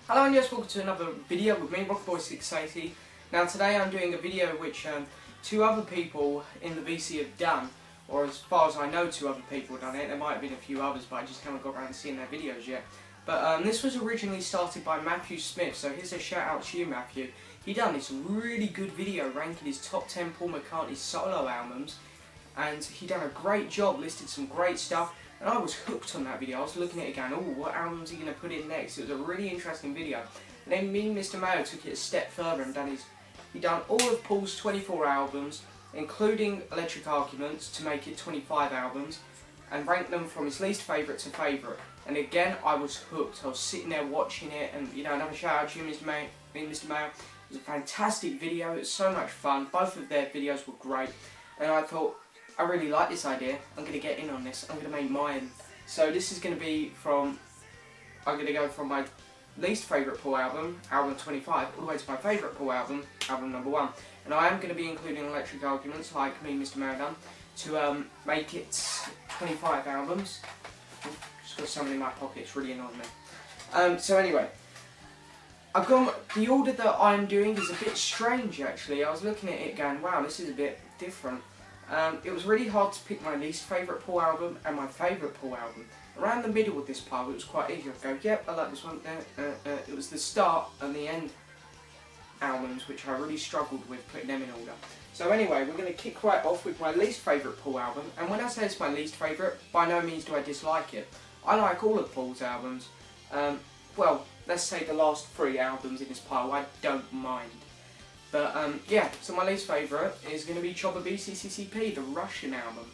Hello and yes, welcome to another video with me, Rockboy680. Now today I'm doing a video which two other people in the VC have done, or as far as I know two other people have done it. There might have been a few others but I just haven't got around to seeing their videos yet. But this was originally started by Matthew Smith, so here's a shout out to you, Matthew. He done this really good video ranking his top 10 Paul McCartney solo albums, and he done a great job, listed some great stuff. And I was hooked on that video. I was looking at it going, oh, what album's he going to put in next? It was a really interesting video. And then me and Mr. Mayo took it a step further and he done all of Paul's 24 albums, including Electric Arguments, to make it 25 albums, and ranked them from his least favourite to favourite. And again, I was hooked. I was sitting there watching it, and another shout out to you, Mr. Mayo. It was a fantastic video. It was so much fun. Both of their videos were great, and I thought, I really like this idea. I'm going to get in on this. I'm going to make mine. So this is going to be from, I'm going to go from my least favourite Paul album, album 25, all the way to my favourite Paul album, album number 1. And I am going to be including Electric Arguments, like me and Mr. Maradon, to make it 25 albums. Just got something in my pocket, it's really annoying me. So anyway, I've gone, the order that I'm doing is a bit strange actually. I was looking at it going, wow, this is a bit different. It was really hard to pick my least favourite Paul album and my favourite Paul album. Around the middle of this pile it was quite easy. I'd go, yep, I like this one. It was the start and the end albums which I really struggled with putting them in order. So anyway, we're going to kick right off with my least favourite Paul album. And when I say it's my least favourite, by no means do I dislike it. I like all of Paul's albums. Well, let's say the last 3 albums in this pile, I don't mind. But yeah, so my least favourite is going to be Chopper BCCCP, the Russian album.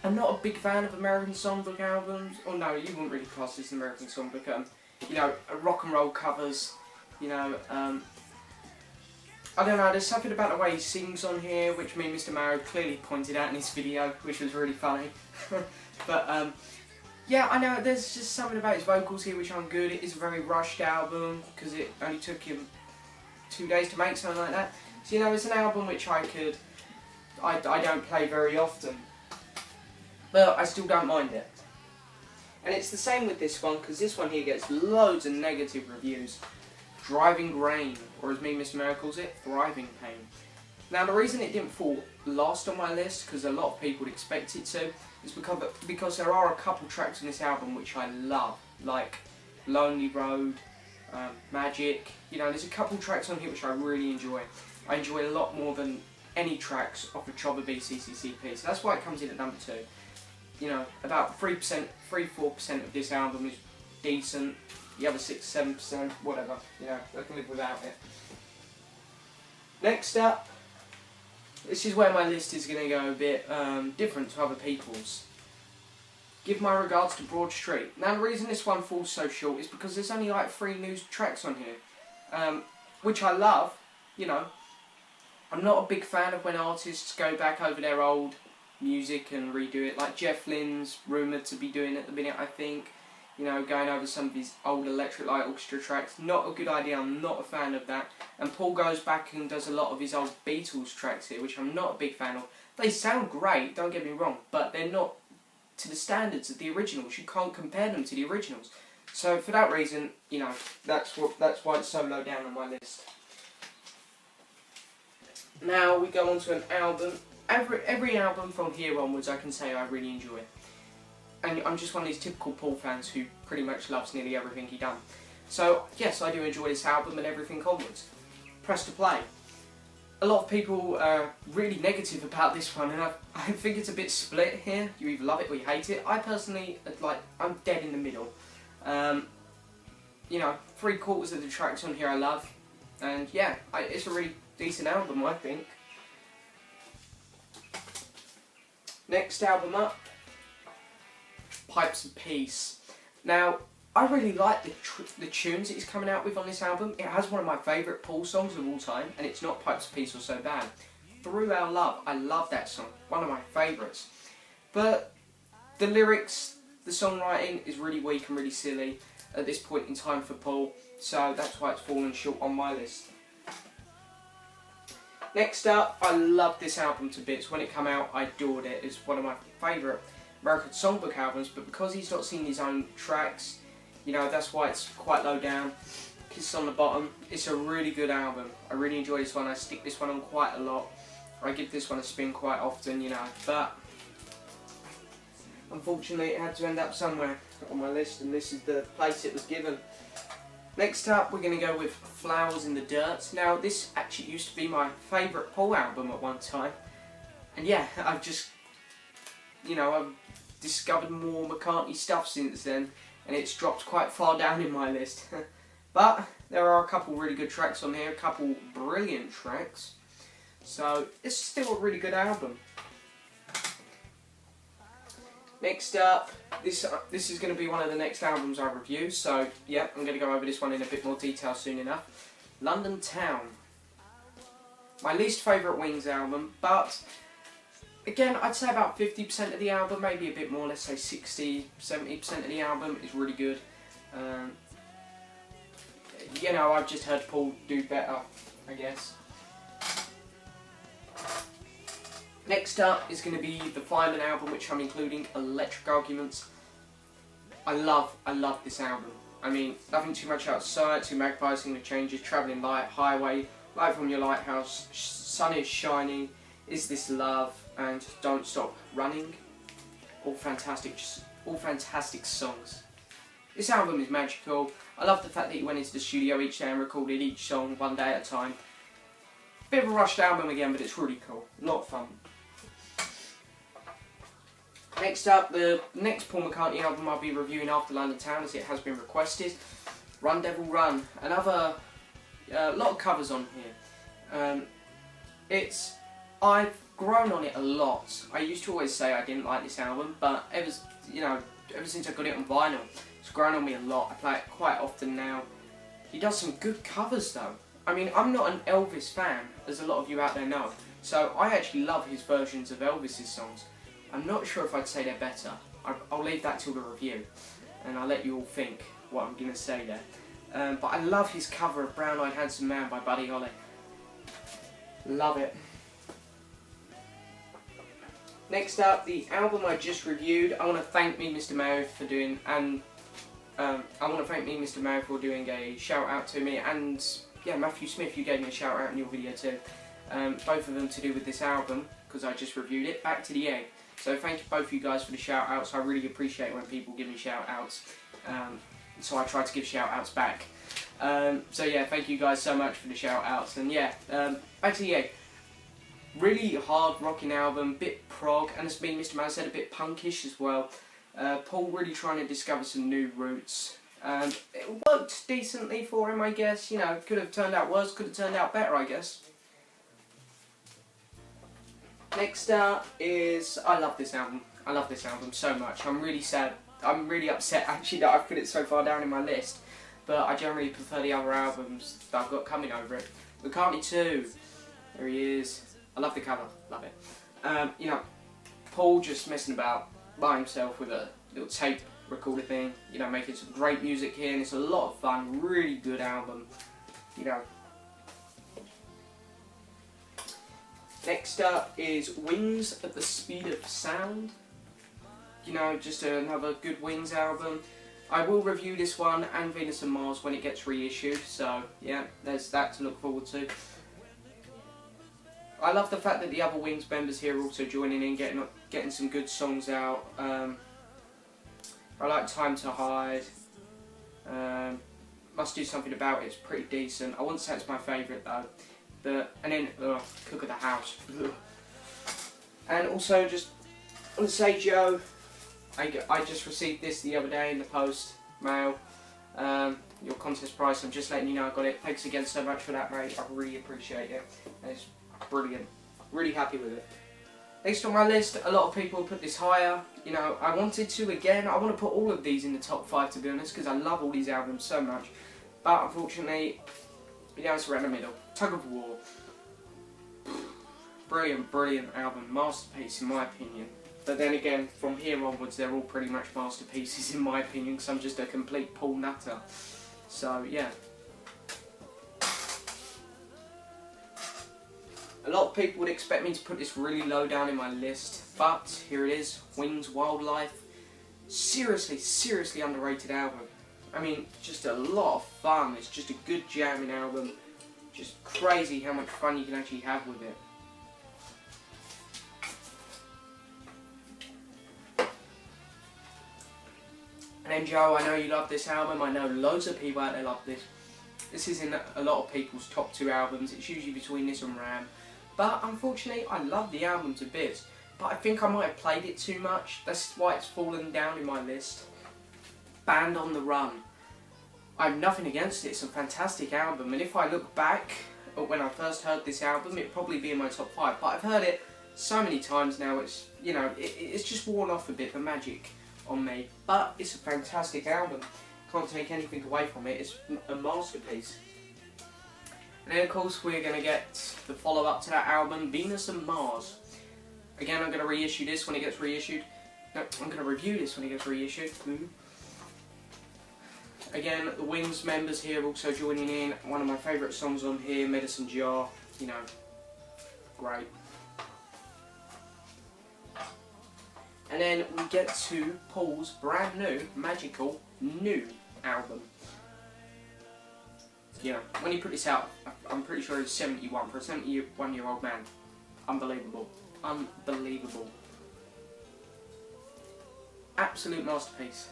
I'm not a big fan of American Songbook albums. Or no, you wouldn't really class this as an American Songbook. Rock and roll covers. I don't know, there's something about the way he sings on here, which me and Mr. Mario clearly pointed out in his video, which was really funny. But yeah, I know, there's just something about his vocals here which aren't good. It is a very rushed album, because it only took him 2 days to make, something like that. So it's an album which I don't play very often, but I still don't mind it. And it's the same with this one, because this one here gets loads of negative reviews. Driving Rain, or as me and Mr. Mayo calls it, Thriving Pain. Now the reason it didn't fall last on my list, because a lot of people would expect it to, is because there are a couple tracks on this album which I love, like Lonely Road, Magic. There's a couple tracks on here which I really enjoy. I enjoy a lot more than any tracks off of Chopper BCCCP, so that's why it comes in at number 2. About 3%, 3-4% of this album is decent. The other 6-7%, whatever. I can live without it. Next up, this is where my list is going to go a bit different to other people's. Give my regards to Broad Street. Now the reason this one falls so short is because there's only like 3 new tracks on here, which I love. I'm not a big fan of when artists go back over their old music and redo it, like Jeff Lynne's rumoured to be doing at the minute, I think. Going over some of his old Electric Light Orchestra tracks. Not a good idea, I'm not a fan of that. And Paul goes back and does a lot of his old Beatles tracks here, which I'm not a big fan of. They sound great, don't get me wrong, but they're not to the standards of the originals. You can't compare them to the originals. So for that reason, that's why it's so low down on my list. Now we go on to an album. Every album from here onwards I can say I really enjoy. And I'm just one of these typical Paul fans who pretty much loves nearly everything he done. So yes, I do enjoy this album and everything onwards. Press to play. A lot of people are really negative about this one, and I think it's a bit split here. You either love it or you hate it. I personally, I'm dead in the middle. 3/4 of the tracks on here I love, and yeah, it's a really decent album, I think. Next album up, Pipes of Peace. Now, I really like the tunes that he's coming out with on this album. It has one of my favourite Paul songs of all time, and it's not Pipes of Peace or So Bad. Through Our Love, I love that song, one of my favourites. But the lyrics, the songwriting is really weak and really silly at this point in time for Paul, so that's why it's fallen short on my list. Next up, I love this album to bits. When it came out, I adored it. It's one of my favourite American Songbook albums, but because he's not seen his own tracks, You know, that's why it's quite low down. Kisses on the Bottom. It's a really good album. I really enjoy this one. I stick this one on quite a lot. I give this one a spin quite often, you know, but unfortunately it had to end up somewhere on my list, and this is the place it was given. Next up, we're going to go with Flowers in the Dirt. Now, this actually used to be my favourite Paul album at one time, and yeah, I've just, you know, I've discovered more McCartney stuff since then, and it's dropped quite far down in my list. But there are a couple really good tracks on here, a couple brilliant tracks, so it's still a really good album. Next up, this is going to be one of the next albums I review, so yeah, I'm going to go over this one in a bit more detail soon enough. London Town. My least favourite Wings album, but again, I'd say about 50% of the album, maybe a bit more, let's say 60-70% of the album is really good. You know, I've just heard Paul do better, I guess. Next up is going to be the Fireman album, which I'm including, Electric Arguments. I love this album. I mean, Nothing Too Much Outside, Two Magpies Sing the Changes, Travelling Light, Highway, Light From Your Lighthouse, Sun Is Shining, Is This Love, and Don't Stop Running. All fantastic songs. This album is magical. I love the fact that he went into the studio each day and recorded each song one day at a time. Bit of a rushed album again, but it's really cool. A lot of fun. Next up, the next Paul McCartney album I'll be reviewing after London Town, as it has been requested. Run Devil Run. Another lot of covers on here. I've grown on it a lot. I used to always say I didn't like this album, but ever since I got it on vinyl, it's grown on me a lot. I play it quite often now. He does some good covers though. I mean, I'm not an Elvis fan, as a lot of you out there know, so I actually love his versions of Elvis's songs. I'm not sure if I'd say they're better. I'll leave that till the review, and I'll let you all think what I'm going to say there. But I love his cover of Brown Eyed Handsome Man by Buddy Holly. Love it. Next up, the album I just reviewed. I want to thank me, Mr. Mayo, for doing, and I want to thank me, Mr. Mayo, for doing a shout out to me, and yeah, Matthew Smith, you gave me a shout out in your video too. Both of them to do with this album, because I just reviewed it. Back to the Egg. So thank you both of you guys for the shout outs. I really appreciate when people give me shout outs. So I try to give shout outs back. So yeah, thank you guys so much for the shout outs. And yeah, Back to the Egg. Really hard rocking album, bit prog, and as me and Mr. Man said, a bit punkish as well. Paul really trying to discover some new roots. It worked decently for him, I guess. You know, could have turned out worse, could have turned out better, I guess. Next up is, I love this album. I love this album so much. I'm really sad. I'm really upset actually that I've put it so far down in my list. But I generally prefer the other albums that I've got coming over it. McCartney 2. There he is. I love the cover. Love it. You know, Paul just messing about by himself with a little tape recorder thing. You know, making some great music here, and it's a lot of fun. Really good album. You know. Next up is Wings at the Speed of Sound. You know, just another good Wings album. I will review this one and Venus and Mars when it gets reissued, so yeah, there's that to look forward to. I love the fact that the other Wings members here are also joining in, getting some good songs out. I like Time to Hide. Must Do Something About It. It's pretty decent. I wouldn't say it's my favourite though. And then Cook of the House. And also, just want to say, Joe, I just received this the other day in the post mail. Your contest prize. I'm just letting you know I got it. Thanks again so much for that, mate. I really appreciate it. It's brilliant. Really happy with it. Next on my list, a lot of people put this higher. You know, I wanted to again. I want to put all of these in the top 5 to be honest, because I love all these albums so much. But unfortunately, yeah, it's around the middle. Tug of War. Brilliant, brilliant album. Masterpiece in my opinion. But then again, from here onwards, they're all pretty much masterpieces in my opinion, because I'm just a complete Paul nutter. So, yeah. A lot of people would expect me to put this really low down in my list, but here it is. Wings Wildlife. Seriously, seriously underrated album. I mean, just a lot of fun. It's just a good jamming album. Just crazy how much fun you can actually have with it. And then Joe, I know you love this album. I know loads of people out there love this. This is in a lot of people's top 2 albums. It's usually between this and Ram. But unfortunately, I love the album to bits. But I think I might have played it too much. That's why it's fallen down in my list. Band on the Run. I have nothing against it. It's a fantastic album. And if I look back at when I first heard this album, it'd probably be in my top 5. But I've heard it so many times now. It's, you know, it's just worn off a bit, the magic on me. But it's a fantastic album. Can't take anything away from it. It's a masterpiece. And then of course we're going to get the follow-up to that album, Venus and Mars. Again, I'm going to reissue this when it gets reissued. No, I'm going to review this when it gets reissued. Again, the Wings members here also joining in. One of my favourite songs on here, Medicine Jar. You know, great. And then we get to Paul's brand new, magical, new album. You know, when he put this out, I'm pretty sure he was 71. For a 71-year-old man. Unbelievable. Unbelievable. Absolute masterpiece.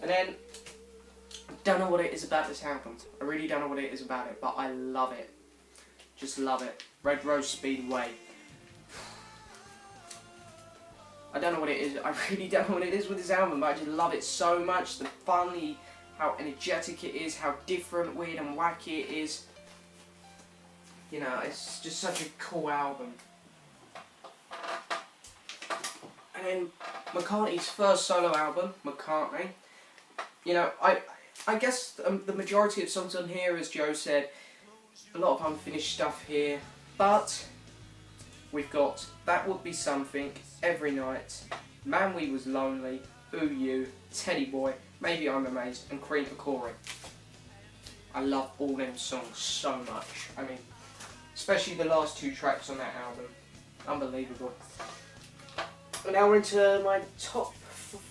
And then, I don't know what it is about this album. I really don't know what it is about it, but I love it. Just love it. Red Rose Speedway. I don't know what it is. I really don't know what it is with this album, but I just love it so much. The funny, how energetic it is, how different, weird and wacky it is. You know, it's just such a cool album. And then McCartney's first solo album, McCartney. You know, I guess the majority of songs on here, as Joe said, a lot of unfinished stuff here, but we've got That Would Be Something, Every Night, Man We Was Lonely, Ooh You, Teddy Boy, Maybe I'm Amazed, and Cream for Corey. I love all them songs so much. I mean, especially the last 2 tracks on that album. Unbelievable. And now we're into my top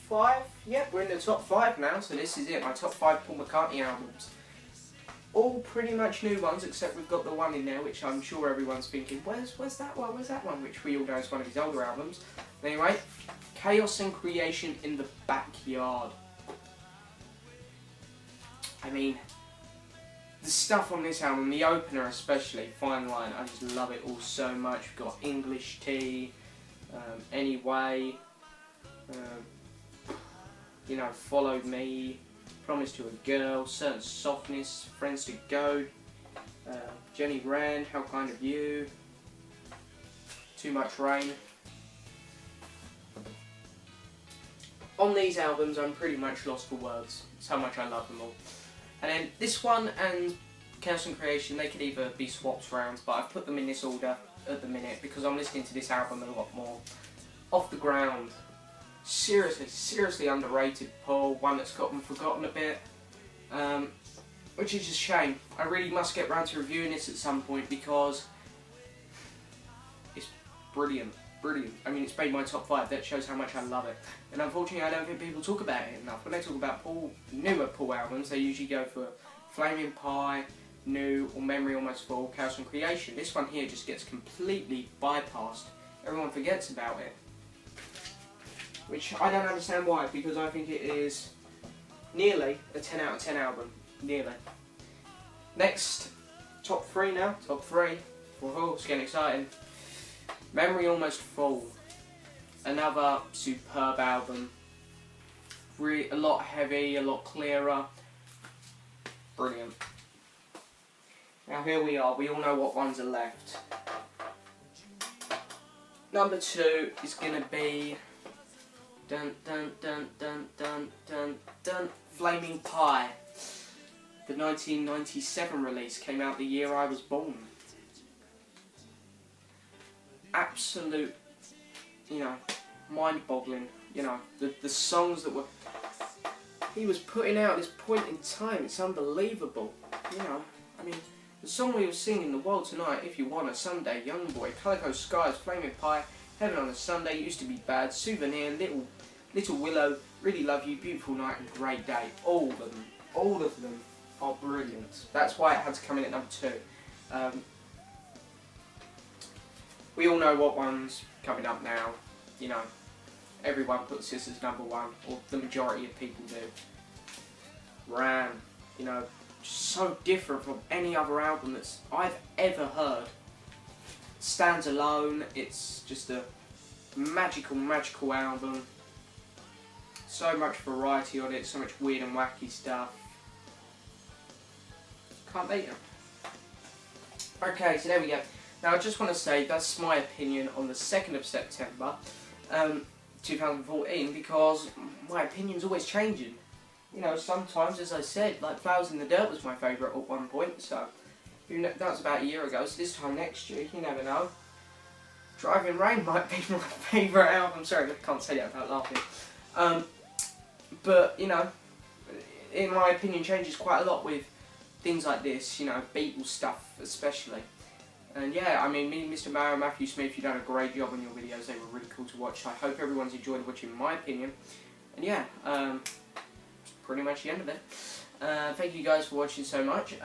5. Yep, we're in the top 5 now, so this is it, my top 5 Paul McCartney albums. All pretty much new ones, except we've got the one in there, which I'm sure everyone's thinking, where's that one, where's that one? Which we all know is one of his older albums. Anyway, Chaos and Creation in the Backyard. I mean, the stuff on this album, the opener especially, Fine Line, I just love it all so much. We've got English Tea, Anyway, you know, Follow Me, Promise to a Girl, Certain Softness, Friends to Go, Jenny Rand, How Kind of You, Too Much Rain. On these albums I'm pretty much lost for words. That's how much I love them all. And then this one and Chaos and Creation, they could either be swapped round, but I've put them in this order at the minute because I'm listening to this album a lot more. Off the Ground. Seriously underrated Paul, one that's gotten forgotten a bit, which is a shame. I really must get round to reviewing this at some point because it's brilliant. I mean, it's made my top 5, that shows how much I love it. And unfortunately I don't think people talk about it enough. When they talk about newer Paul albums, they usually go for Flaming Pie, New, or Memory Almost Full, Chaos and Creation. This one here just gets completely bypassed. Everyone forgets about it. Which I don't understand why, because I think it is nearly a 10 out of 10 album. Nearly. Next, top 3 now. Top 3. Whoa, it's getting exciting. Memory Almost Full. Another superb album. A lot heavy, a lot clearer. Brilliant. Now here we are. We all know what ones are left. Number 2 is going to be... Dun dun dun dun dun dun dun. Flaming Pie. The 1997 release came out the year I was born. Absolute, you know, mind-boggling. You know, the songs that he was putting out at this point in time. It's unbelievable. You know, I mean, the song we were singing, The World Tonight, If You Want a Sunday, Young Boy, Calico Skies, Flaming Pie, Heaven on a Sunday, Used to Be Bad, Souvenir, Little Willow, Really Love You, Beautiful Night and Great Day. All of them are brilliant. That's why it had to come in at number 2. We all know what one's coming up now. You know, everyone puts this as number 1, or the majority of people do. Ram, you know, just so different from any other album that I've ever heard. Stands alone, it's just a magical album. So much variety on it, so much weird and wacky stuff. Can't beat them. Okay, so there we go. Now I just want to say that's my opinion on the 2nd of September 2014, because my opinion's always changing. You know, sometimes, as I said, like Flowers in the Dirt was my favourite at one point, so that was about a year ago, so this time next year, you never know. Driving Rain might be my favourite album. Sorry, I can't say that without laughing. But, you know, in my opinion, changes quite a lot with things like this, you know, Beatles stuff especially. And yeah, I mean, me, Mr. Mario, Matthew Smith, you've done a great job on your videos. They were really cool to watch. I hope everyone's enjoyed watching my opinion. And yeah, pretty much the end of it. Thank you guys for watching so much.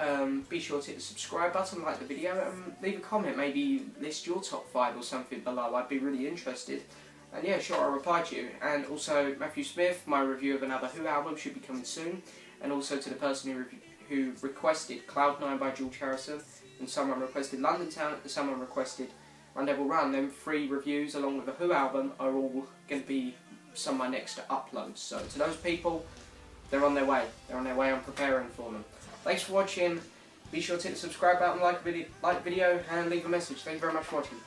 Be sure to hit the subscribe button, like the video, and leave a comment. Maybe list your top 5 or something below. I'd be really interested. And yeah, sure, I'll reply to you. And also, Matthew Smith, my review of another Who album should be coming soon. And also to the person who requested Cloud9 by George Harrison, and someone requested London Town, and someone requested Run Devil Run. Them 3 reviews, along with the Who album, are all going to be some of my next uploads. So to those people, they're on their way. They're on their way. I'm preparing for them. Thanks for watching. Be sure to hit the subscribe button, like video, and leave a message. Thank you very much for watching.